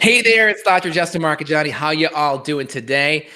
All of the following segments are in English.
Hey there, it's Dr. Justin Marchegiani. How you all doing today?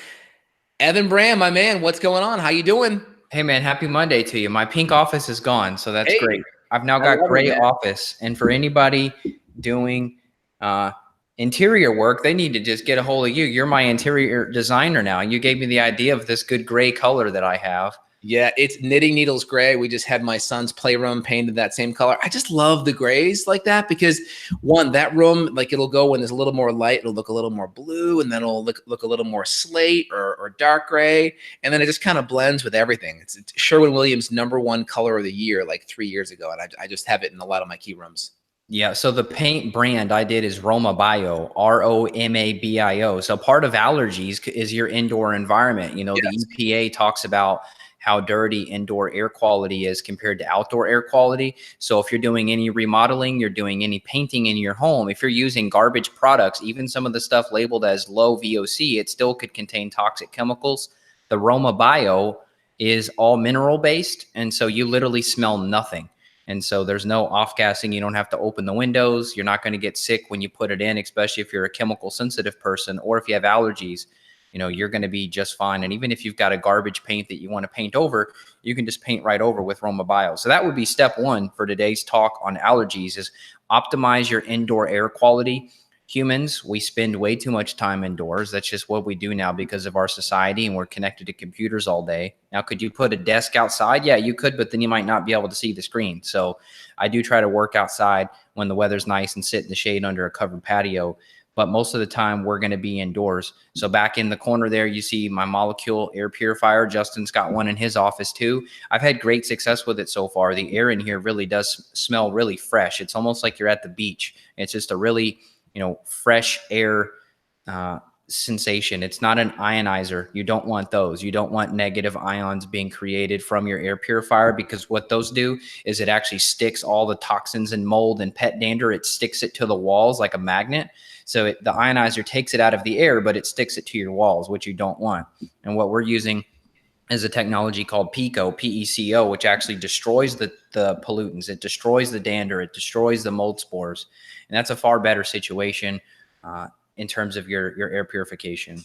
Evan Brand, my man, what's going on? How you doing? Hey man, happy Monday to you. My pink office is gone, so that's Hey, great. I've now I got love it, gray man. office. And for anybody doing uh, interior work, they need to just get a hold of you. You're my interior designer now. You gave me the idea of this good gray color that I have. Yeah, it's Knitting Needles Gray. We just had my son's playroom painted that same color. I just love the grays like that because one, that room, like it'll go when there's a little more light, it'll look a little more blue, and then it'll look a little more slate or dark gray. And then it just kind of blends with everything. It's Sherwin-Williams' #1 color of the year, like 3 years ago. And I just have it in a lot of my key rooms. Yeah, so the paint brand I did is Roma Bio, ROMABIO. So part of allergies is your indoor environment. You know, the Yes. EPA talks about how dirty indoor air quality is compared to outdoor air quality. So if you're doing any remodeling, you're doing any painting in your home, if you're using garbage products, even some of the stuff labeled as low VOC, it still could contain toxic chemicals. The Roma Bio is all mineral based, and so you literally smell nothing. And so there's no off gassing. You don't have to open the windows. You're not going to get sick when you put it in, especially if you're a chemical sensitive person or if you have allergies. You know, you're going to be just fine. And even if you've got a garbage paint that you want to paint over, you can just paint right over with Roma Bio. So that would be step one for today's talk on allergies is optimize your indoor air quality. Humans, we spend way too much time indoors. That's just what we do now because of our society, and we're connected to computers all day. Now, could you put a desk outside? Yeah, you could, but then you might not be able to see the screen. So I do try to work outside when the weather's nice and sit in the shade under a covered patio. But most of the time, we're going to be indoors. So back in the corner there, you see my molecule air purifier. Justin's got one in his office too. I've had great success with it so far. The air in here really does smell really fresh. It's almost like you're at the beach. It's just a really fresh air uh, sensation. It's not an ionizer. You don't want those. You don't want negative ions being created from your air purifier, because what those do is it actually sticks all the toxins and mold and pet dander. It sticks it to the walls like a magnet. So the ionizer takes it out of the air, but it sticks it to your walls, which you don't want. And what we're using is a technology called PECO, which actually destroys the pollutants. It destroys the dander. It destroys the mold spores. And that's a far better situation in terms of your air purification.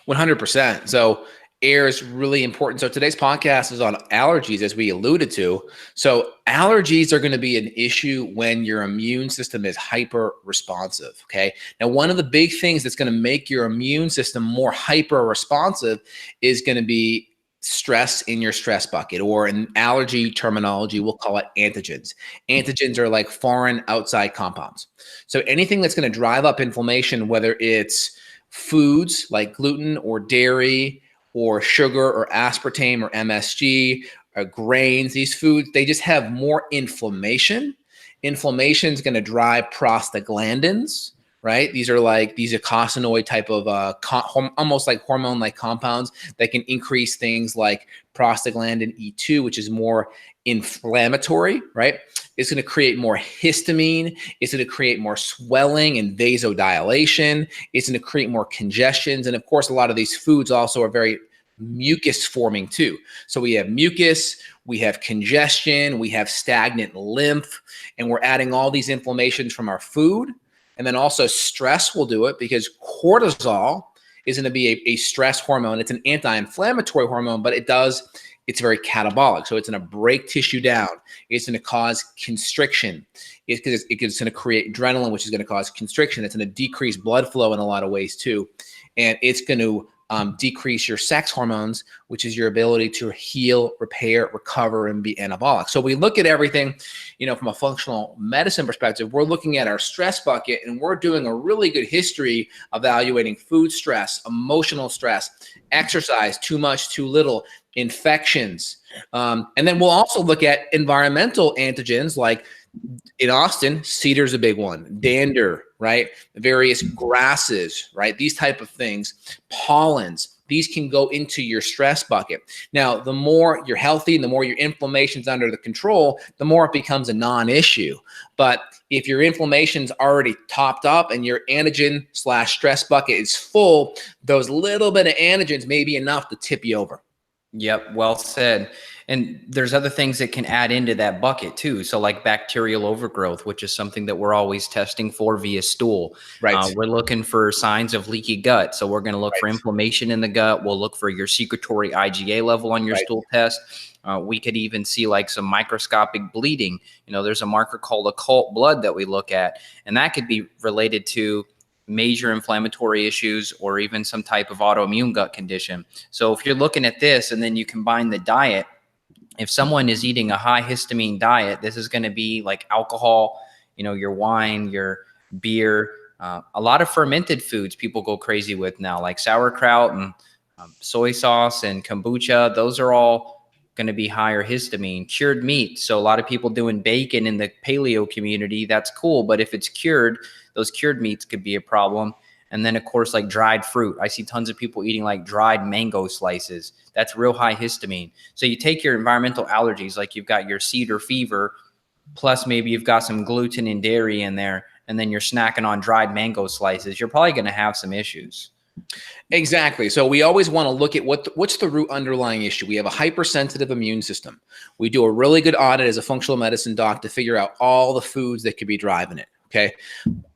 100%. So air is really important. So today's podcast is on allergies, as we alluded to. So allergies are going to be an issue when your immune system is hyper responsive. Okay. Now, one of the big things that's going to make your immune system more hyper responsive is going to be stress in your stress bucket, or in allergy terminology, we'll call it antigens. Antigens are like foreign outside compounds. So anything that's going to drive up inflammation, whether it's foods like gluten or dairy or sugar or aspartame or MSG or grains, these foods, they just have more inflammation. Inflammation is going to drive prostaglandins, right? These are eicosanoid type of almost like hormone like compounds that can increase things like prostaglandin E2, which is more inflammatory, right? It's going to create more histamine. It's going to create more swelling and vasodilation. It's going to create more congestions. And of course, a lot of these foods also are very mucus forming too. So we have mucus, we have congestion, we have stagnant lymph, and we're adding all these inflammations from our food. And then also stress will do it, because cortisol is going to be a stress hormone. It's an anti-inflammatory hormone, but it's very catabolic. So it's going to break tissue down. It's going to cause constriction. It's going to create adrenaline, which is going to cause constriction. It's going to decrease blood flow in a lot of ways too. And it's going to decrease your sex hormones, which is your ability to heal, repair, recover, and be anabolic. So we look at everything, from a functional medicine perspective. We're looking at our stress bucket, and we're doing a really good history evaluating food stress, emotional stress, exercise, too much, too little, infections. And then we'll also look at environmental antigens, like in Austin, cedar's a big one, dander, right? Various grasses, right? These type of things, pollens, these can go into your stress bucket. Now, the more you're healthy and the more your inflammation's under the control, the more it becomes a non-issue. But if your inflammation's already topped up and your antigen/stress bucket is full, those little bit of antigens may be enough to tip you over. Yep, well said. And there's other things that can add into that bucket too. So like bacterial overgrowth, which is something that we're always testing for via stool. Right. We're looking for signs of leaky gut. So we're going to look for Right. inflammation in the gut. We'll look for your secretory IgA level on your Right. stool test. We could even see like some microscopic bleeding. There's a marker called occult blood that we look at, and that could be related to major inflammatory issues or even some type of autoimmune gut condition. So if you're looking at this and then you combine the diet, if someone is eating a high histamine diet, this is going to be like alcohol, your wine, your beer, a lot of fermented foods people go crazy with now, like sauerkraut and soy sauce and kombucha. Those are all going to be higher histamine. Cured meat. So a lot of people doing bacon in the paleo community, that's cool. But if it's cured, those cured meats could be a problem. And then, of course, like dried fruit. I see tons of people eating like dried mango slices. That's real high histamine. So you take your environmental allergies, like you've got your cedar fever, plus maybe you've got some gluten and dairy in there, and then you're snacking on dried mango slices. You're probably going to have some issues. Exactly. So we always want to look at what's the root underlying issue. We have a hypersensitive immune system. We do a really good audit as a functional medicine doc to figure out all the foods that could be driving it. Okay.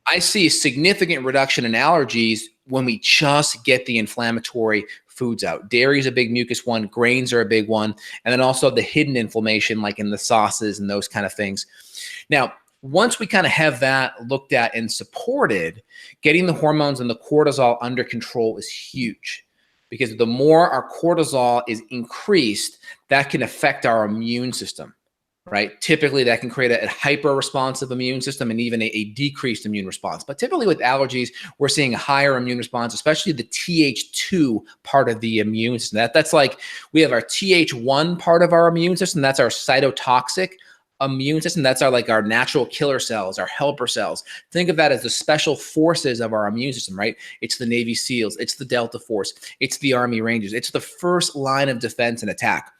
I see a significant reduction in allergies when we just get the inflammatory foods out. Dairy is a big mucus one. Grains are a big one. And then also the hidden inflammation, like in the sauces and those kind of things. Now, once we kind of have that looked at and supported, getting the hormones and the cortisol under control is huge, because the more our cortisol is increased, that can affect our immune system, right? Typically, that can create a hyper-responsive immune system and even a decreased immune response. But typically with allergies, we're seeing a higher immune response, especially the Th2 part of the immune system. That's like we have our Th1 part of our immune system. That's our cytotoxic immune system. That's our natural killer cells, our helper cells. Think of that as the special forces of our immune system, right? It's the Navy SEALs, it's the Delta Force, it's the Army Rangers. It's the first line of defense and attack.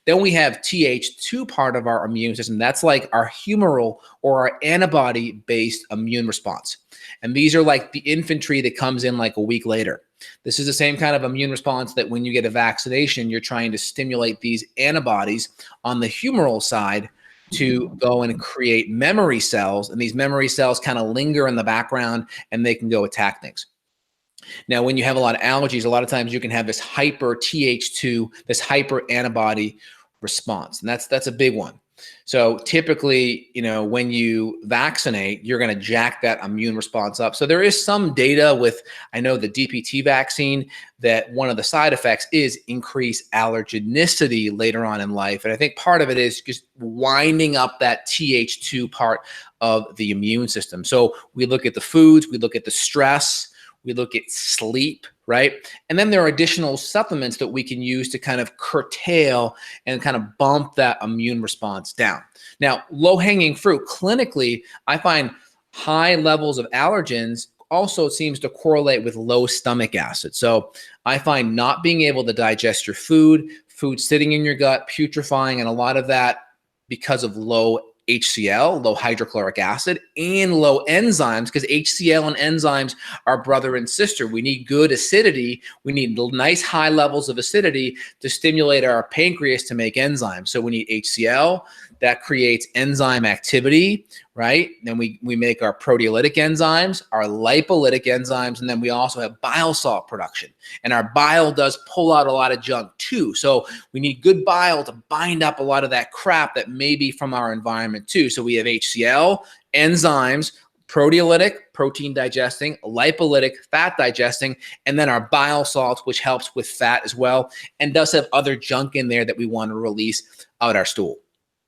Then we have Th2 part of our immune system. That's like our humoral or our antibody-based immune response. And these are like the infantry that comes in like a week later. This is the same kind of immune response that when you get a vaccination, you're trying to stimulate these antibodies on the humoral side to go and create memory cells. And these memory cells kind of linger in the background and they can go attack things. Now, when you have a lot of allergies, a lot of times you can have this hyper Th2, this hyper antibody response. And that's a big one. So typically, when you vaccinate, you're going to jack that immune response up. So there is some data with, I know the DPT vaccine, that one of the side effects is increased allergenicity later on in life. And I think part of it is just winding up that Th2 part of the immune system. So we look at the foods, we look at the stress, we look at sleep, right? And then there are additional supplements that we can use to kind of curtail and kind of bump that immune response down. Now, low-hanging fruit, clinically, I find high levels of allergens also seems to correlate with low stomach acid. So I find not being able to digest your food sitting in your gut, putrefying, and a lot of that because of low HCl, low hydrochloric acid, and low enzymes, because HCl and enzymes are brother and sister. We need good acidity. We need nice high levels of acidity to stimulate our pancreas to make enzymes. So we need HCl. That creates enzyme activity, right? Then we make our proteolytic enzymes, our lipolytic enzymes, and then we also have bile salt production. And our bile does pull out a lot of junk too. So we need good bile to bind up a lot of that crap that may be from our environment too. So we have HCl, enzymes, proteolytic, protein digesting, lipolytic, fat digesting, and then our bile salts, which helps with fat as well, and does have other junk in there that we want to release out our stool.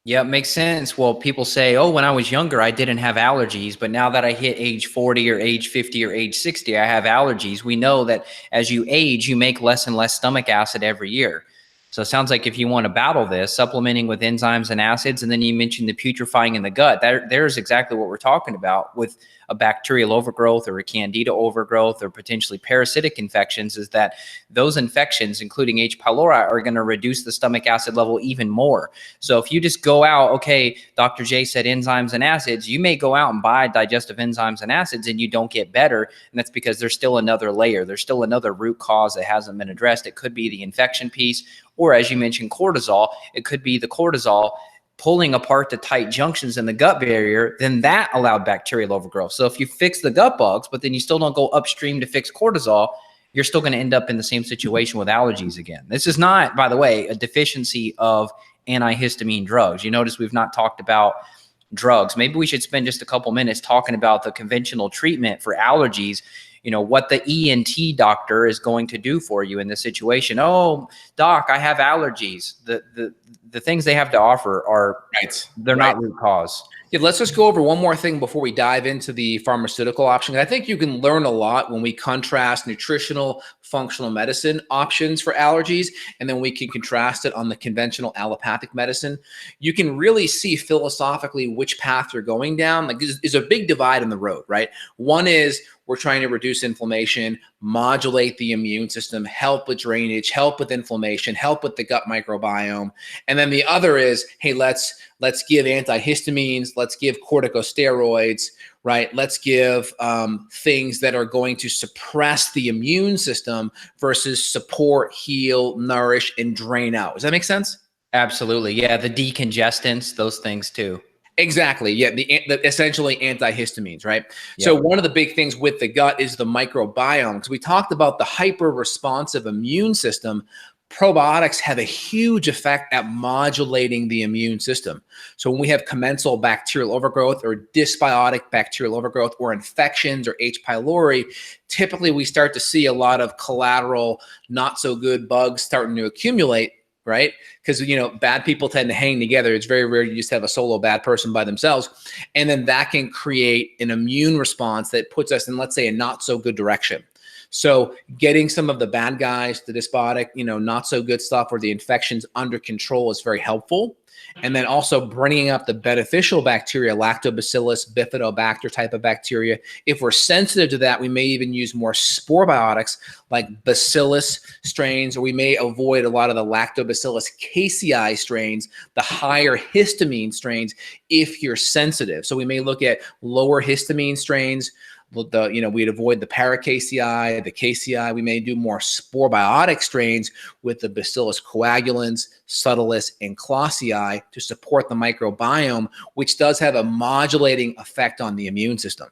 Yeah, it makes sense. Well, people say, oh, when I was younger, I didn't have allergies, but now that I hit age 40 or age 50 or age 60, I have allergies. We know that as you age, you make less and less stomach acid every year. So it sounds like if you want to battle this, supplementing with enzymes and acids, and then you mentioned the putrefying in the gut, there's exactly what we're talking about with a bacterial overgrowth or a candida overgrowth or potentially parasitic infections is that those infections, including H. pylori, are going to reduce the stomach acid level even more. So if you just go out, okay, Dr. J said enzymes and acids, you may go out and buy digestive enzymes and acids and you don't get better. And that's because there's still another layer. There's still another root cause that hasn't been addressed. It could be the infection piece, or as you mentioned, cortisol. It could be the cortisol pulling apart the tight junctions in the gut barrier, then that allowed bacterial overgrowth. So if you fix the gut bugs, but then you still don't go upstream to fix cortisol, you're still going to end up in the same situation with allergies again. This is not, by the way, a deficiency of antihistamine drugs. You notice we've not talked about drugs. Maybe we should spend just a couple minutes talking about the conventional treatment for allergies. You know, what the ENT doctor is going to do for you in this situation. Oh, doc, I have allergies. The things they have to offer are, they're not root cause. Yeah, let's just go over one more thing before we dive into the pharmaceutical option. I think you can learn a lot when we contrast nutritional functional medicine options for allergies, and then we can contrast it on the conventional allopathic medicine. You can really see philosophically which path you're going down. Like, there's a big divide in the road, right? One is we're trying to reduce inflammation, modulate the immune system, help with drainage, help with inflammation, help with the gut microbiome. And then the other is, hey, let's give antihistamines, let's give corticosteroids, right? Let's give things that are going to suppress the immune system versus support, heal, nourish, and drain out. Does that make sense? Absolutely. Yeah, the decongestants, those things too. Exactly. Yeah. The essentially antihistamines, right? Yep. So one of the big things with the gut is the microbiome. Because we talked about the hyper responsive immune system. Probiotics have a huge effect at modulating the immune system. So when we have commensal bacterial overgrowth or dysbiotic bacterial overgrowth or infections or H. pylori, typically we start to see a lot of collateral, not so good bugs starting to accumulate, right? Because, you know, bad people tend to hang together. It's very rare you just have a solo bad person by themselves. And then that can create an immune response that puts us in, let's say, a not so good direction. So getting some of the bad guys, the despotic, you know, not so good stuff or the infections under control is very helpful. And then also bringing up the beneficial bacteria, lactobacillus, bifidobacter type of bacteria. If we're sensitive to that, we may even use more spore biotics like bacillus strains, or we may avoid a lot of the lactobacillus casei strains, the higher histamine strains, if you're sensitive. So we may look at lower histamine strains. We'd avoid the paracasei, the casei. We may do more spore biotic strains with the bacillus coagulans, subtilis, and clausii to support the microbiome, which does have a modulating effect on the immune system.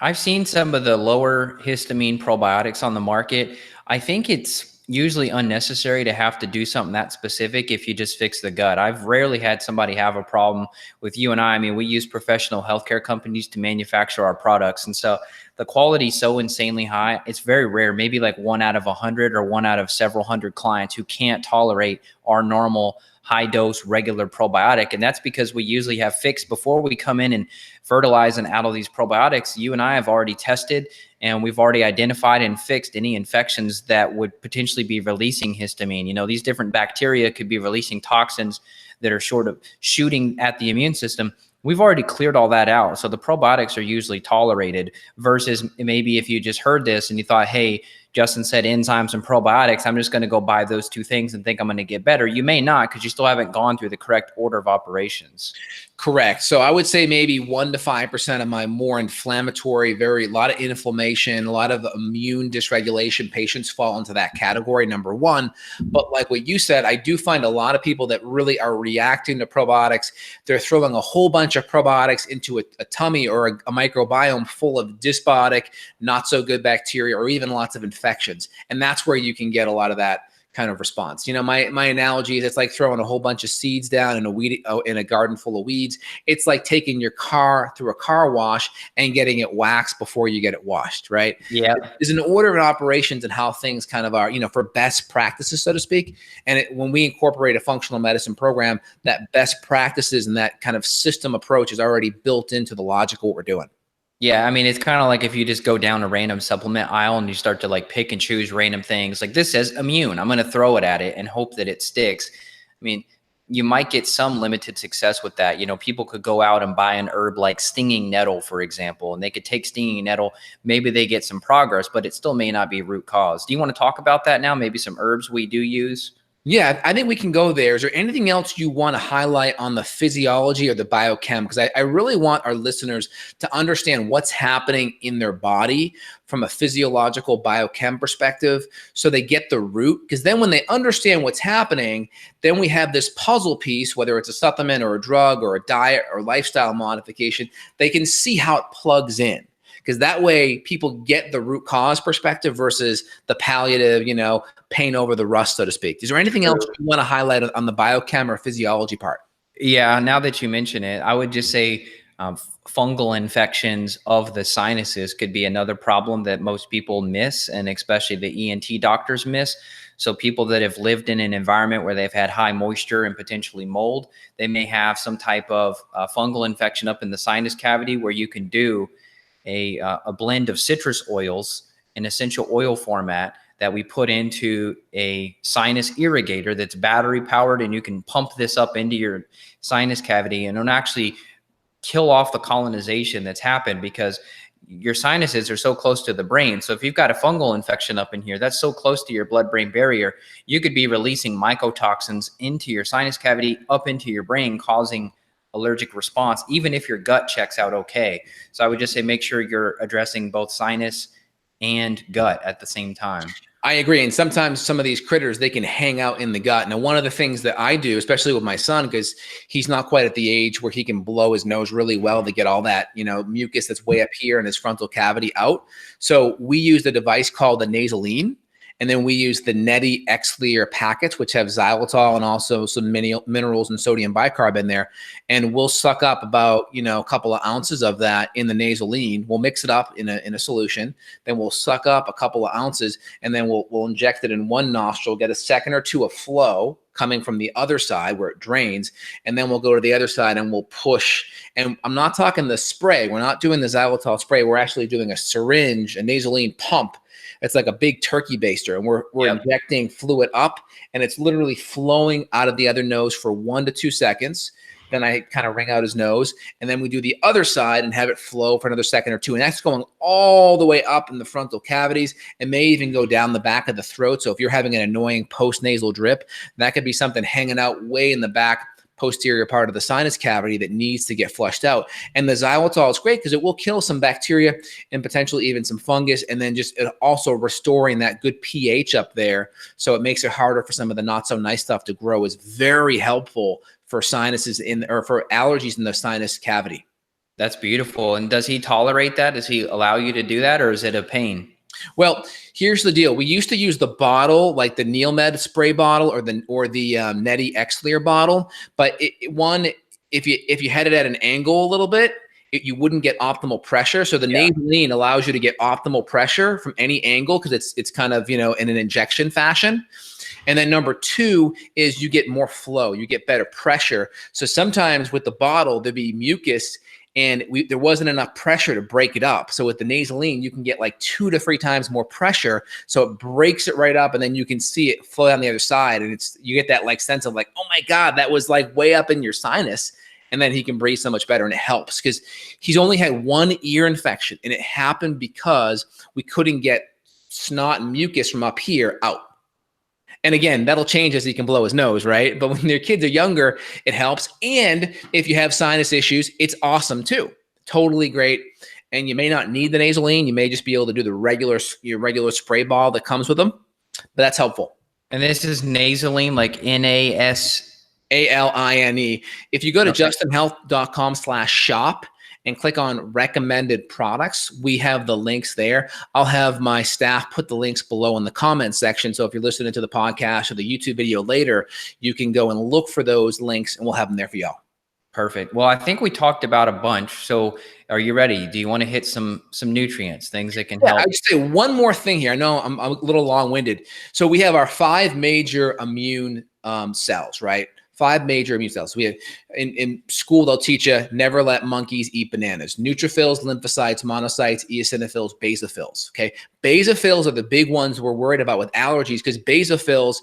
I've seen some of the lower histamine probiotics on the market. I think it's usually unnecessary to have to do something that specific if you just fix the gut. I've rarely had somebody have a problem with you and I. I mean, we use professional healthcare companies to manufacture our products. And so the quality is so insanely high. It's very rare, maybe like 1 out of 100 or 1 out of several hundred clients who can't tolerate our normal high dose regular probiotic. And that's because we usually have fixed before we come in and fertilize and add all these probiotics. You and I have already tested and we've already identified and fixed any infections that would potentially be releasing histamine. You know, these different bacteria could be releasing toxins that are sort of shooting at the immune system. We've already cleared all that out. So the probiotics are usually tolerated versus maybe if you just heard this and you thought, hey, Justin said enzymes and probiotics, I'm just going to go buy those two things and think I'm going to get better. You may not, because you still haven't gone through the correct order of operations. Correct. So I would say maybe 1 to 5% of my more inflammatory, a lot of inflammation, a lot of immune dysregulation patients fall into that category, number one. But like what you said, I do find a lot of people that really are reacting to probiotics. They're throwing a whole bunch of probiotics into a tummy or a microbiome full of dysbiotic, not so good bacteria, or even lots of infections. And that's where you can get a lot of that kind of response. You know, my analogy is it's like throwing a whole bunch of seeds down in a garden full of weeds. It's like taking your car through a car wash and getting it waxed before you get it washed, right? Yeah. There's an order of operations and how things kind of are, you know, for best practices, so to speak. And when we incorporate a functional medicine program, that best practices and that kind of system approach is already built into the logic of what we're doing. Yeah, I mean, it's kind of like if you just go down a random supplement aisle and you start to like pick and choose random things. Like this says immune, I'm going to throw it at it and hope that it sticks. I mean, you might get some limited success with that. You know, people could go out and buy an herb like stinging nettle, for example, and they could take stinging nettle. Maybe they get some progress, but it still may not be root cause. Do you want to talk about that now? Maybe some herbs we do use? Yeah, I think we can go there. Is there anything else you want to highlight on the physiology or the biochem? Because I really want our listeners to understand what's happening in their body from a physiological biochem perspective so they get the root. Because then when they understand what's happening, then we have this puzzle piece, whether it's a supplement or a drug or a diet or lifestyle modification, they can see how it plugs in. Because that way people get the root cause perspective versus the palliative, paint over the rust, so to speak. Is there anything else you want to highlight on the biochem or physiology part? Yeah, now that you mention it, I would just say fungal infections of the sinuses could be another problem that most people miss, and especially the ENT doctors miss. So people that have lived in an environment where they've had high moisture and potentially mold, they may have some type of fungal infection up in the sinus cavity, where you can do a blend of citrus oils in essential oil format that we put into a sinus irrigator that's battery powered, and you can pump this up into your sinus cavity, and it'll actually kill off the colonization that's happened, because your sinuses are so close to the brain. So if you've got a fungal infection up in here, that's so close to your blood-brain barrier, you could be releasing mycotoxins into your sinus cavity, up into your brain, causing allergic response, even if your gut checks out okay. So I would just say make sure you're addressing both sinus and gut at the same time. I agree. And sometimes some of these critters, they can hang out in the gut. Now, one of the things that I do, especially with my son, because he's not quite at the age where he can blow his nose really well to get all that, mucus that's way up here in his frontal cavity out. So we use the device called the nasaline. And then we use the Neti Xlear packets, which have xylitol and also some minerals and sodium bicarb in there. And we'll suck up about, a couple of ounces of that in the nasaline. We'll mix it up in a solution. Then we'll suck up a couple of ounces, and then we'll inject it in one nostril, get a second or two of flow coming from the other side where it drains. And then we'll go to the other side and we'll push. And I'm not talking the spray. We're not doing the xylitol spray. We're actually doing a syringe, a nasaline pump. It's like a big turkey baster, and we're injecting fluid up, and it's literally flowing out of the other nose for 1 to 2 seconds. Then I kind of wring out his nose, and then we do the other side and have it flow for another second or two. And that's going all the way up in the frontal cavities, and may even go down the back of the throat. So if you're having an annoying post-nasal drip, that could be something hanging out way in the back posterior part of the sinus cavity that needs to get flushed out. And the xylitol is great because it will kill some bacteria and potentially even some fungus, and then just also restoring that good pH up there. So it makes it harder for some of the not so nice stuff to grow. Is very helpful for sinuses or for allergies in the sinus cavity. That's beautiful. And does he tolerate that? Does he allow you to do that, or is it a pain? Well, here's the deal. We used to use the bottle, like the Neilmed spray bottle or the Neti Xlear bottle. But if you had it at an angle a little bit, you wouldn't get optimal pressure. So the nasaline allows you to get optimal pressure from any angle, because it's kind of, in an injection fashion. And then number two is you get more flow, you get better pressure. So sometimes with the bottle, there'd be mucus, and there wasn't enough pressure to break it up. So with the nasaline, you can get like 2 to 3 times more pressure. So it breaks it right up, and then you can see it flow down the other side. And you get that like sense of like, oh my God, that was like way up in your sinus. And then he can breathe so much better, and it helps because he's only had 1 ear infection, and it happened because we couldn't get snot and mucus from up here out. And again, that'll change as he can blow his nose, right? But when your kids are younger, it helps. And if you have sinus issues, it's awesome too. Totally great. And you may not need the nasaline. You may just be able to do your regular spray ball that comes with them. But that's helpful. And this is nasaline, like NASALINE. If you go to justinhealth.com/shop and click on recommended products, we have the links there. I'll have my staff put the links below in the comments section. So if you're listening to the podcast or the YouTube video later, you can go and look for those links, and we'll have them there for y'all. Perfect. Well, I think we talked about a bunch. So are you ready? Do you want to hit some nutrients, things that can help? I'd say one more thing here. I know I'm a little long-winded. So we have our 5 major immune cells, right? 5 major immune cells. We have in school, they'll teach you never let monkeys eat bananas. Neutrophils, lymphocytes, monocytes, eosinophils, basophils. Okay. Basophils are the big ones we're worried about with allergies, because basophils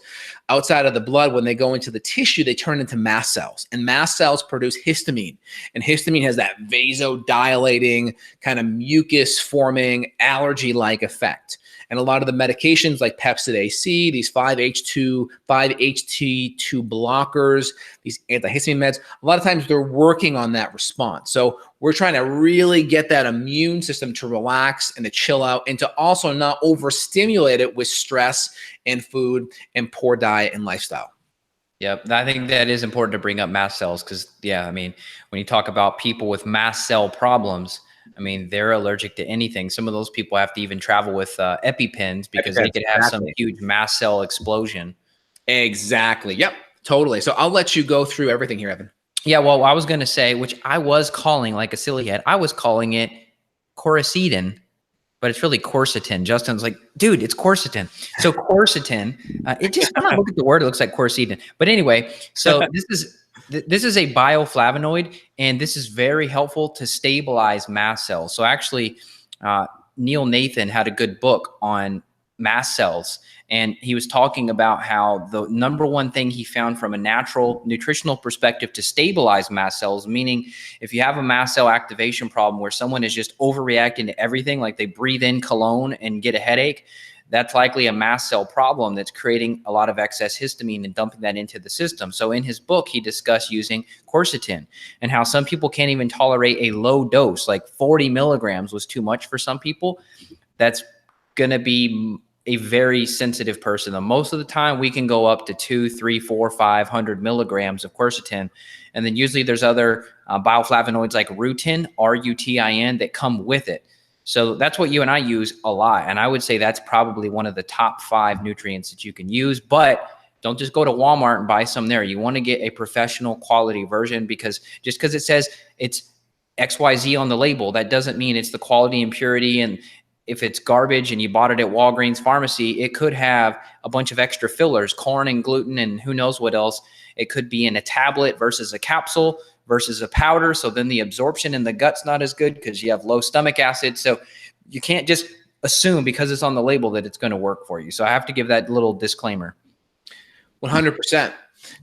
outside of the blood, when they go into the tissue, they turn into mast cells, and mast cells produce histamine, and histamine has that vasodilating kind of mucus forming allergy-like effect. And a lot of the medications like Pepsid AC, these 5-HT2 blockers, these antihistamine meds, a lot of times they're working on that response. So we're trying to really get that immune system to relax and to chill out, and to also not overstimulate it with stress and food and poor diet and lifestyle. Yep. I think that is important to bring up mast cells because, yeah, I mean, when you talk about people with mast cell problems, I mean, they're allergic to anything. Some of those people have to even travel with EpiPens because they could have some huge mast cell explosion. Exactly. Yep. Totally. So I'll let you go through everything here, Evan. Yeah. Well, I was going to say, which I was calling like a silly head, I was calling it quercetin, but it's really quercetin. Justin's like, dude, it's quercetin. So quercetin, it just, when I look at the word, it looks like quercetin. But anyway, so this is a bioflavonoid, and this is very helpful to stabilize mast cells. So actually, Neil Nathan had a good book on mast cells, and he was talking about how the number one thing he found from a natural nutritional perspective to stabilize mast cells, meaning if you have a mast cell activation problem where someone is just overreacting to everything, like they breathe in cologne and get a headache, that's likely a mast cell problem that's creating a lot of excess histamine and dumping that into the system. So in his book, he discussed using quercetin and how some people can't even tolerate a low dose, like 40 milligrams was too much for some people. That's going to be a very sensitive person. And most of the time we can go up to 2, 3, 4, 500 milligrams of quercetin. And then usually there's other bioflavonoids like rutin, R-U-T-I-N, that come with it. So that's what you and I use a lot. And I would say that's probably one of the top 5 nutrients that you can use, but don't just go to Walmart and buy some there. You want to get a professional quality version, because just because it says it's XYZ on the label, that doesn't mean it's the quality and purity. And if it's garbage and you bought it at Walgreens pharmacy, it could have a bunch of extra fillers, corn and gluten and who knows what else. It could be in a tablet versus a capsule versus a powder. So then the absorption in the gut's not as good because you have low stomach acid. So you can't just assume because it's on the label that it's going to work for you. So I have to give that little disclaimer. 100%.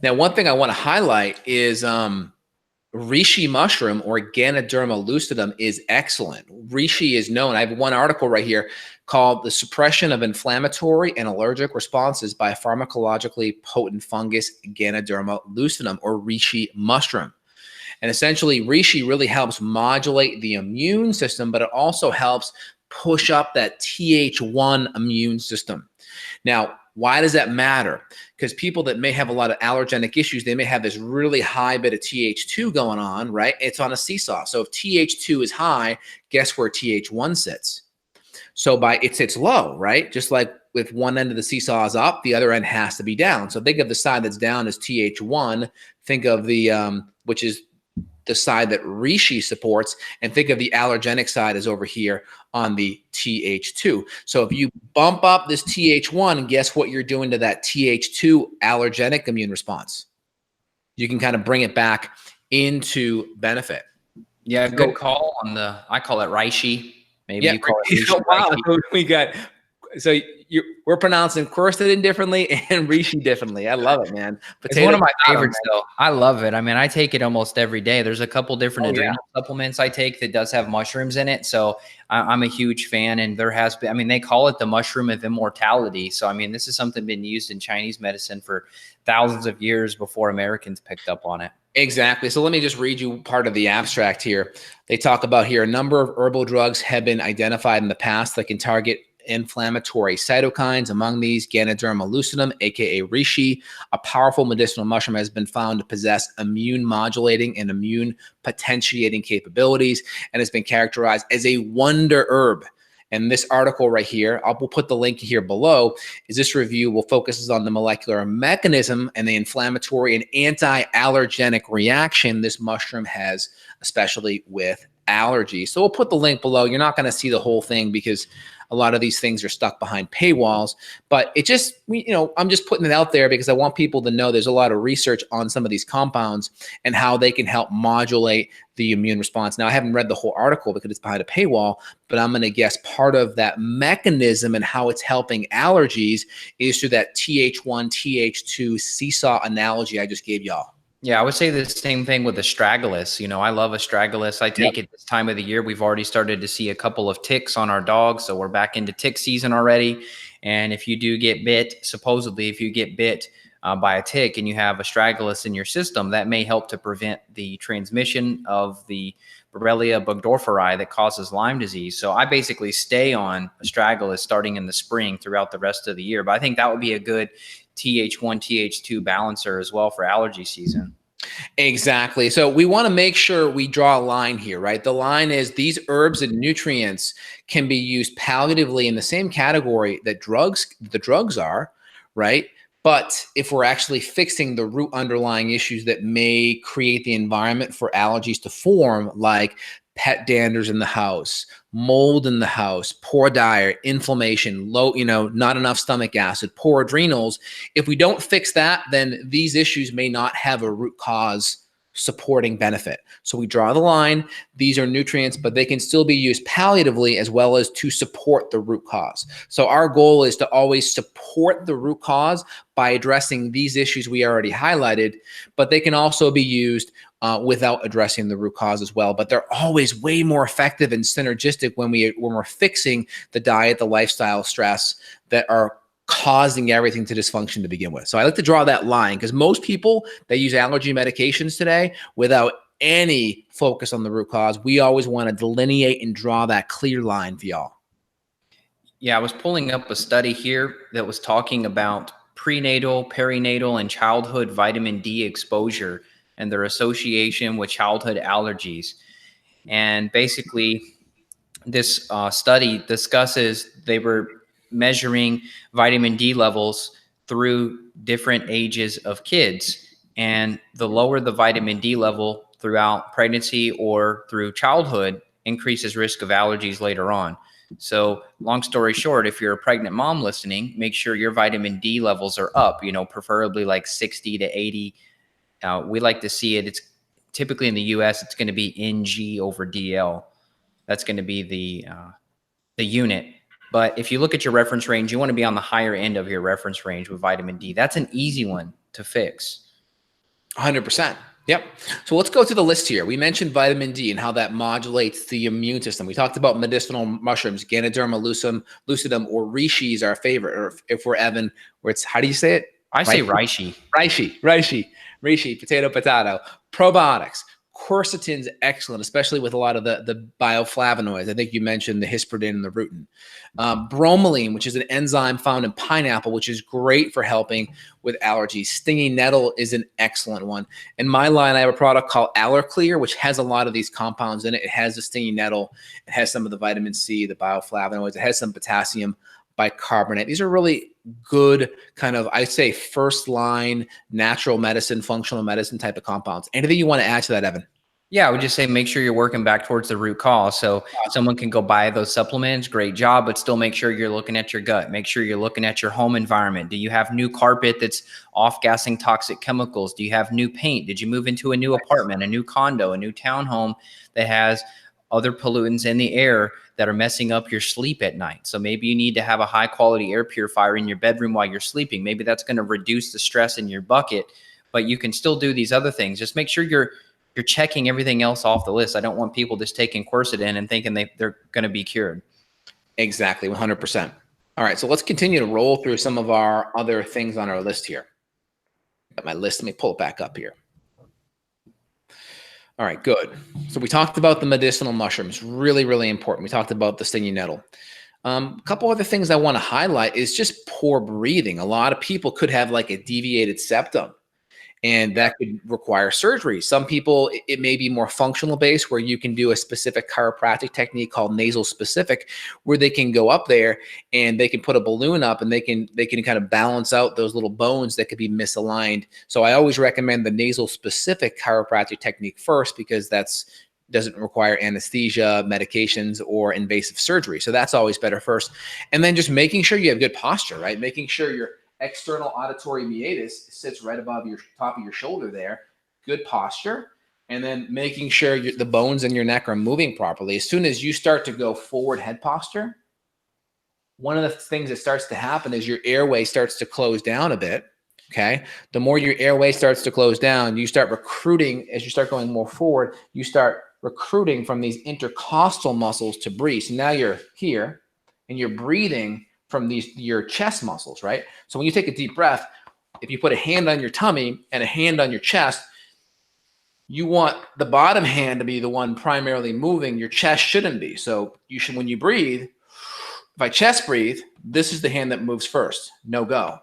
Now, one thing I want to highlight is reishi mushroom or Ganoderma lucidum is excellent. Reishi is known. I have one article right here called The Suppression of Inflammatory and Allergic Responses by Pharmacologically Potent Fungus Ganoderma lucidum, or reishi mushroom. And essentially, reishi really helps modulate the immune system, but it also helps push up that Th1 immune system. Now, why does that matter? Because people that may have a lot of allergenic issues, they may have this really high bit of Th2 going on, right? It's on a seesaw. So if Th2 is high, guess where Th1 sits? So it sits low, right? Just like if one end of the seesaw is up, the other end has to be down. So think of the side that's down as Th1. Think of the, which is the side that reishi supports, and think of the allergenic side as over here on the Th2. So if you bump up this Th1, guess what you're doing to that Th2 allergenic immune response? You can kind of bring it back into benefit. Yeah, good call on the, I call it reishi. Maybe you call it reishi. Wow, we got, so we're pronouncing quercetin differently and reishi differently. I love it, man. It's one of my favorites, though. I love it. I mean, I take it almost every day. There's a couple different adrenal supplements I take that does have mushrooms in it. So I'm a huge fan. And there has been, I mean, they call it the mushroom of immortality. So, I mean, this is something been used in Chinese medicine for thousands of years before Americans picked up on it. Exactly. So let me just read you part of the abstract here. They talk about here, a number of herbal drugs have been identified in the past that can target inflammatory cytokines. Among these, Ganoderma lucidum, aka reishi, a powerful medicinal mushroom, has been found to possess immune modulating and immune potentiating capabilities, and has been characterized as a wonder herb. And this article right here, we'll put the link here below, is this review will focus on the molecular mechanism and the inflammatory and anti-allergenic reaction this mushroom has, especially with Allergy. So we'll put the link below. You're not going to see the whole thing because a lot of these things are stuck behind paywalls, but it just, I'm just putting it out there because I want people to know there's a lot of research on some of these compounds and how they can help modulate the immune response. Now, I haven't read the whole article because it's behind a paywall, but I'm going to guess part of that mechanism and how it's helping allergies is through that TH1, TH2 seesaw analogy I just gave y'all. Yeah, I would say the same thing with astragalus. I love astragalus. I take it this time of the year. We've already started to see a couple of ticks on our dogs, so we're back into tick season already. And if you do get bit, supposedly if you get bit by a tick and you have astragalus in your system, that may help to prevent the transmission of the Borrelia burgdorferi that causes Lyme disease. So I basically stay on astragalus starting in the spring throughout the rest of the year. But I think that would be a good TH1, TH2 balancer as well for allergy season. Exactly. So we want to make sure we draw a line here, right? The line is these herbs and nutrients can be used palliatively in the same category that the drugs are, right? But if we're actually fixing the root underlying issues that may create the environment for allergies to form, like pet danders in the house, mold in the house, poor diet, inflammation, low, not enough stomach acid, poor adrenals. If we don't fix that, then these issues may not have a root cause supporting benefit. So we draw the line. These are nutrients, but they can still be used palliatively as well as to support the root cause. So our goal is to always support the root cause by addressing these issues we already highlighted, but they can also be used without addressing the root cause as well. But they're always way more effective and synergistic when we're fixing the diet, the lifestyle stress that are causing everything to dysfunction to begin with. So I like to draw that line because most people, they use allergy medications today without any focus on the root cause. We always want to delineate and draw that clear line for y'all. Yeah, I was pulling up a study here that was talking about prenatal, perinatal, and childhood vitamin D exposure and their association with childhood allergies. And basically, this study discusses they were measuring vitamin D levels through different ages of kids. And the lower the vitamin D level throughout pregnancy or through childhood increases risk of allergies later on. So long story short, if you're a pregnant mom listening, make sure your vitamin D levels are up, preferably like 60 to 80. We like to see it. It's typically in the US, it's going to be NG over DL. That's going to be the unit. But if you look at your reference range, you want to be on the higher end of your reference range with vitamin D. That's an easy one to fix. 100%. Yep. So let's go to the list here. We mentioned vitamin D and how that modulates the immune system. We talked about medicinal mushrooms, Ganoderma lucidum, or reishi is our favorite. Or if we're Evan, where it's, how do you say it? I say reishi. Reishi, potato. Probiotics. Quercetin's excellent, especially with a lot of the bioflavonoids. I think you mentioned the histidine and the rutin. Bromelain, which is an enzyme found in pineapple, which is great for helping with allergies. Stinging nettle is an excellent one. In my line, I have a product called Allerclear, which has a lot of these compounds in it. It has the stinging nettle. It has some of the vitamin C, the bioflavonoids. It has some potassium bicarbonate. These are really good kind of, I say, first line natural medicine, functional medicine type of compounds. Anything you want to add to that, Evan? Yeah, I would just say make sure you're working back towards the root cause. So someone can go buy those supplements, great job, but still make sure you're looking at your gut. Make sure you're looking at your home environment. Do you have new carpet that's off-gassing toxic chemicals? Do you have new paint? Did you move into a new apartment, a new condo, a new townhome that has other pollutants in the air that are messing up your sleep at night? So maybe you need to have a high quality air purifier in your bedroom while you're sleeping. Maybe that's going to reduce the stress in your bucket, but you can still do these other things. Just make sure you're checking everything else off the list. I don't want people just taking quercetin and thinking they're going to be cured. Exactly, 100%. All right, so let's continue to roll through some of our other things on our list here. Got my list. Let me pull it back up here. All right, good. So we talked about the medicinal mushrooms, really, really important. We talked about the stinging nettle. A couple other things I want to highlight is just poor breathing. A lot of people could have like a deviated septum, and that could require surgery. Some people, it may be more functional based, where you can do a specific chiropractic technique called nasal specific, where they can go up there and they can put a balloon up and they can kind of balance out those little bones that could be misaligned. So I always recommend the nasal specific chiropractic technique first, because that's doesn't require anesthesia, medications, or invasive surgery. So that's always better first. And then just making sure you have good posture, right? Making sure your external auditory meatus sits right above your top of your shoulder there. Good posture. And then making sure the bones in your neck are moving properly. As soon as you start to go forward head posture, one of the things that starts to happen is your airway starts to close down a bit. Okay. The more your airway starts to close down, you start recruiting, as you start going more forward, you start recruiting from these intercostal muscles to breathe. So now you're here and you're breathing from your chest muscles, right? So when you take a deep breath, if you put a hand on your tummy and a hand on your chest, you want the bottom hand to be the one primarily moving. Your chest shouldn't be. So you should, when you breathe, if I chest breathe, this is the hand that moves first. No go.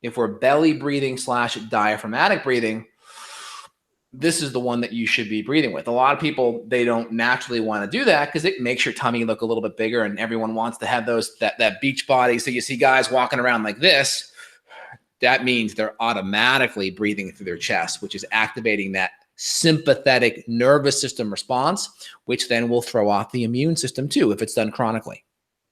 If we're belly breathing / diaphragmatic breathing, this is the one that you should be breathing with. A lot of people, they don't naturally want to do that because it makes your tummy look a little bit bigger, and everyone wants to have that beach body. So you see guys walking around like this. That means they're automatically breathing through their chest, which is activating that sympathetic nervous system response, which then will throw off the immune system too if it's done chronically.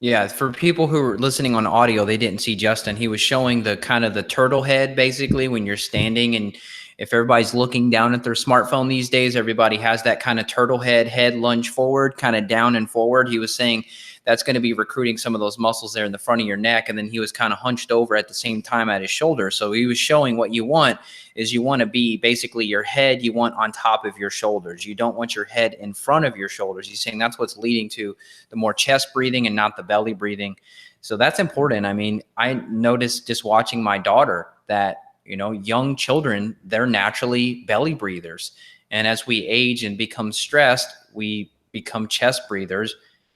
Yeah, for people who are listening on audio, they didn't see Justin. He was showing the kind of the turtle head, basically, when you're standing. And if everybody's looking down at their smartphone these days, everybody has that kind of turtle head lunge forward, kind of down and forward. He was saying that's going to be recruiting some of those muscles there in the front of your neck. And then he was kind of hunched over at the same time at his shoulder. So he was showing what you want is you want to be basically your head, you want on top of your shoulders. You don't want your head in front of your shoulders. He's saying that's what's leading to the more chest breathing and not the belly breathing. So that's important. I mean, I noticed just watching my daughter that, you know, young children, they're naturally belly breathers. And as we age and become stressed, we become chest breathers.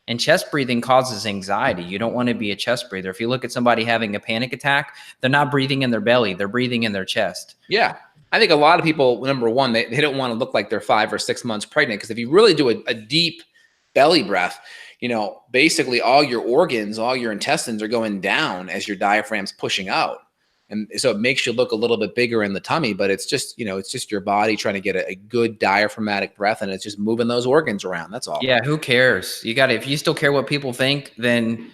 And chest breathing causes anxiety. You don't want to be a chest breather. If you look at somebody having a panic attack, they're not breathing in their belly. They're breathing in their chest. Yeah. I think a lot of people, number one, they don't want to look like they're 5 or 6 months pregnant. Because if you really do a deep belly breath, you know, basically all your organs, all your intestines are going down as your diaphragm's pushing out. And so it makes you look a little bit bigger in the tummy, but it's just, you know, it's just your body trying to get a good diaphragmatic breath, and it's just moving those organs around. That's all. Yeah. Who cares? You got to, if you still care what people think, then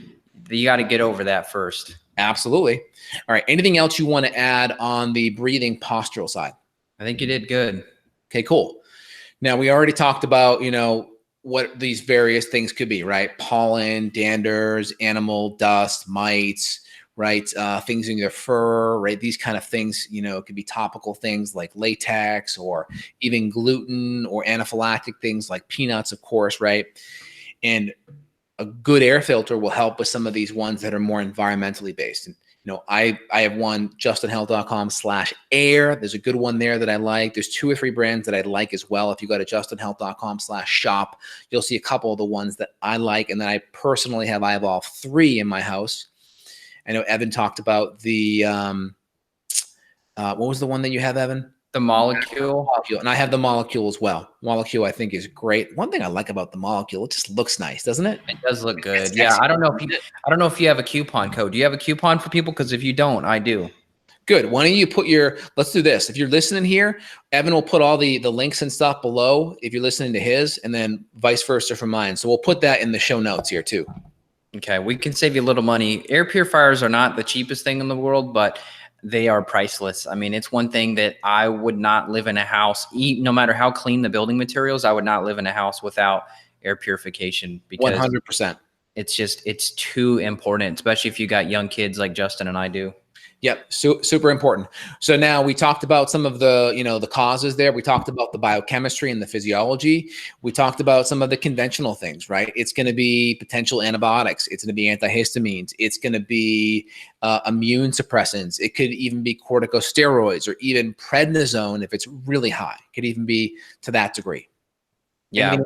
you got to get over that first. Absolutely. All right. Anything else you want to add on the breathing postural side? I think you did good. Okay, cool. Now we already talked about, you know, what these various things could be, right? Pollen, danders, animal dust, mites, right? Things in your fur, right? These kind of things, you know, it could be topical things like latex or even gluten or anaphylactic things like peanuts, of course, right? And a good air filter will help with some of these ones that are more environmentally based. And, you know, I have one, justinhealth.com/air. There's a good one there that I like. There's 2 or 3 brands that I like as well. If you go to justinhealth.com/shop, you'll see a couple of the ones that I like and that I personally have. I have all 3 in my house. I know Evan talked about the, what was the one that you have, Evan? The molecule. And I have the molecule as well. Molecule, I think, is great. One thing I like about the molecule, it just looks nice, doesn't it? It does look good. Yeah. I don't know if you have a coupon code. Do you have a coupon for people? Because if you don't, I do. Good. Why don't you put let's do this. If you're listening here, Evan will put all the links and stuff below if you're listening to his, and then vice versa for mine. So we'll put that in the show notes here too. Okay, we can save you a little money. Air purifiers are not the cheapest thing in the world, but they are priceless. I mean, it's one thing that I would not live in a house, no matter how clean the building materials, I would not live in a house without air purification because 100%. It's too important, especially if you got young kids like Justin and I do. Yep. Super important. So now we talked about some of the, you know, the causes there. We talked about the biochemistry and the physiology. We talked about some of the conventional things, right? It's going to be potential antibiotics. It's going to be antihistamines. It's going to be immune suppressants. It could even be corticosteroids or even prednisone if it's really high. It could even be to that degree. Yeah.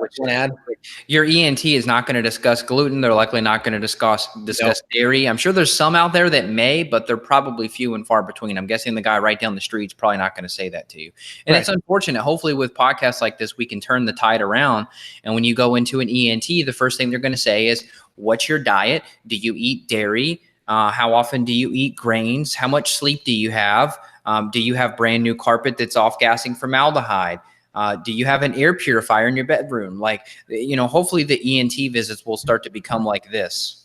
Your ENT is not going to discuss gluten. They're likely not going to discuss dairy. I'm sure there's some out there that may, but they're probably few and far between. I'm guessing the guy right down the street is probably not going to say that to you. And It's unfortunate. Hopefully with podcasts like this, we can turn the tide around. And when you go into an ENT, the first thing they're going to say is, what's your diet? Do you eat dairy? How often do you eat grains? How much sleep do you have? Do you have brand new carpet that's off-gassing formaldehyde? Do you have an air purifier in your bedroom? Like, hopefully the ENT visits will start to become like this.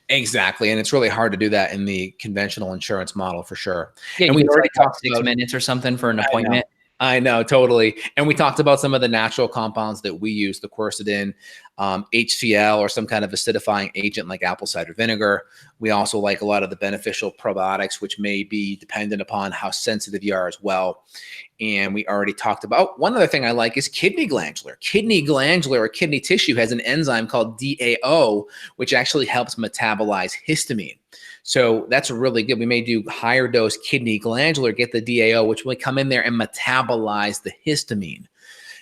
Exactly. And it's really hard to do that in the conventional insurance model for sure. Yeah, And you we it's already like, what, talked 6 about, minutes or something for an appointment? I know, totally. And we talked about some of the natural compounds that we use, the quercetin, HCl, or some kind of acidifying agent like apple cider vinegar. We also like a lot of the beneficial probiotics, which may be dependent upon how sensitive you are as well. And we already talked about one other thing I like is kidney glandular. Kidney glandular or kidney tissue has an enzyme called DAO, which actually helps metabolize histamine. So that's really good. We may do higher dose kidney glandular, get the DAO, which will come in there and metabolize the histamine.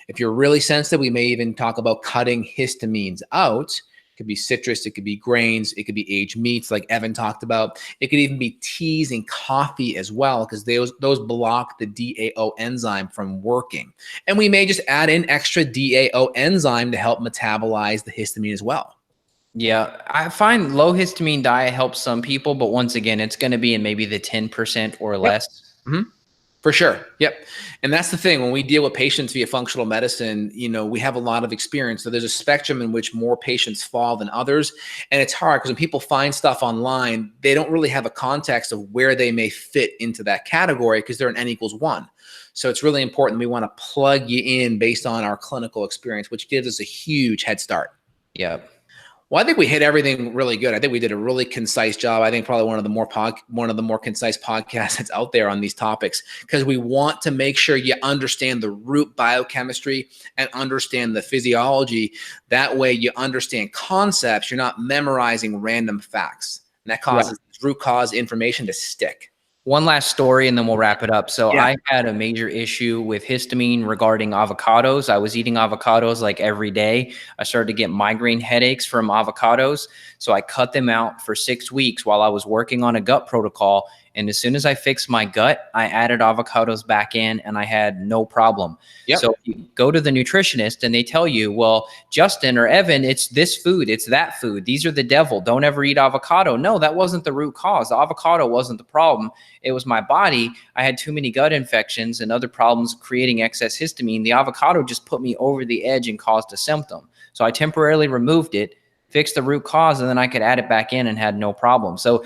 If you're really sensitive, we may even talk about cutting histamines out. It could be citrus, it could be grains, it could be aged meats like Evan talked about. It could even be teas and coffee as well, because those block the DAO enzyme from working. And we may just add in extra DAO enzyme to help metabolize the histamine as well. Yeah, I find low histamine diet helps some people, but once again, it's going to be in maybe the 10% or Yep. less. Mm-hmm. For sure. Yep. And that's the thing. When we deal with patients via functional medicine, we have a lot of experience. So there's a spectrum in which more patients fall than others. And it's hard because when people find stuff online, they don't really have a context of where they may fit into that category because they're an N=1. So it's really important. We want to plug you in based on our clinical experience, which gives us a huge head start. Yep. Well, I think we hit everything really good. I think we did a really concise job. I think probably one of the more concise podcasts that's out there on these topics, because we want to make sure you understand the root biochemistry and understand the physiology. That way you understand concepts. You're not memorizing random facts. And that causes root cause information to stick. One last story and then we'll wrap it up. So Yeah. I had a major issue with histamine regarding avocados. I was eating avocados like every day. I started to get migraine headaches from avocados. So I cut them out for 6 weeks while I was working on a gut protocol. And as soon as I fixed my gut, I added avocados back in and I had no problem. Yep. So you go to the nutritionist and they tell you, well, Justin or Evan, it's this food, it's that food. These are the devil. Don't ever eat avocado. No, that wasn't the root cause. The avocado wasn't the problem. It was my body. I had too many gut infections and other problems creating excess histamine. The avocado just put me over the edge and caused a symptom. So I temporarily removed it, fix the root cause, and then I could add it back in and had no problem. So,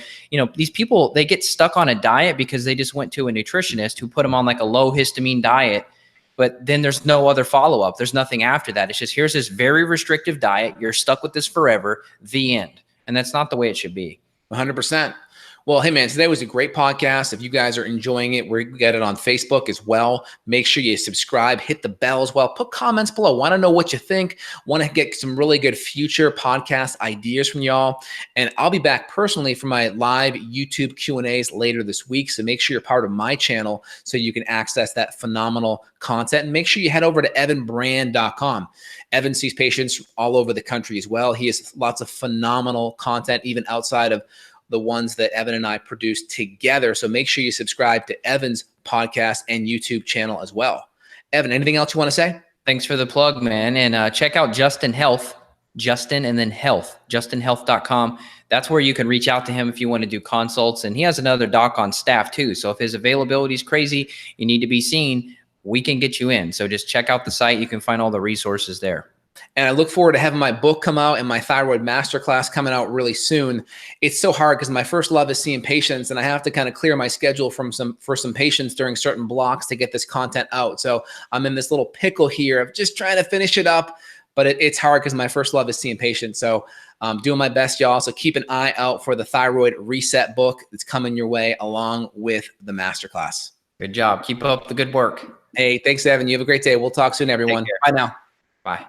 these people, they get stuck on a diet because they just went to a nutritionist who put them on like a low histamine diet, but then there's no other follow-up. There's nothing after that. It's just, here's this very restrictive diet. You're stuck with this forever, the end. And that's not the way it should be. 100%. Well, hey, man, today was a great podcast. If you guys are enjoying it, we get it on Facebook as well. Make sure you subscribe, hit the bell as well. Put comments below. Want to know what you think. Want to get some really good future podcast ideas from y'all. And I'll be back personally for my live YouTube Q&As later this week. So make sure you're part of my channel so you can access that phenomenal content. And make sure you head over to evanbrand.com. Evan sees patients all over the country as well. He has lots of phenomenal content, even outside of the ones that Evan and I produce together. So make sure you subscribe to Evan's podcast and YouTube channel as well. Evan, anything else you want to say? Thanks for the plug, man. And check out Justin Health, Justin and then Health, justinhealth.com. That's where you can reach out to him if you want to do consults. And he has another doc on staff too. So if his availability is crazy, you need to be seen, we can get you in. So just check out the site. You can find all the resources there. And I look forward to having my book come out and my thyroid masterclass coming out really soon. It's so hard because my first love is seeing patients, and I have to kind of clear my schedule for some patients during certain blocks to get this content out. So I'm in this little pickle here of just trying to finish it up, but it's hard because my first love is seeing patients. So I'm doing my best, y'all. So keep an eye out for the Thyroid Reset book that's coming your way along with the masterclass. Good job. Keep up the good work. Hey, thanks, Evan. You have a great day. We'll talk soon, everyone. Bye now. Bye.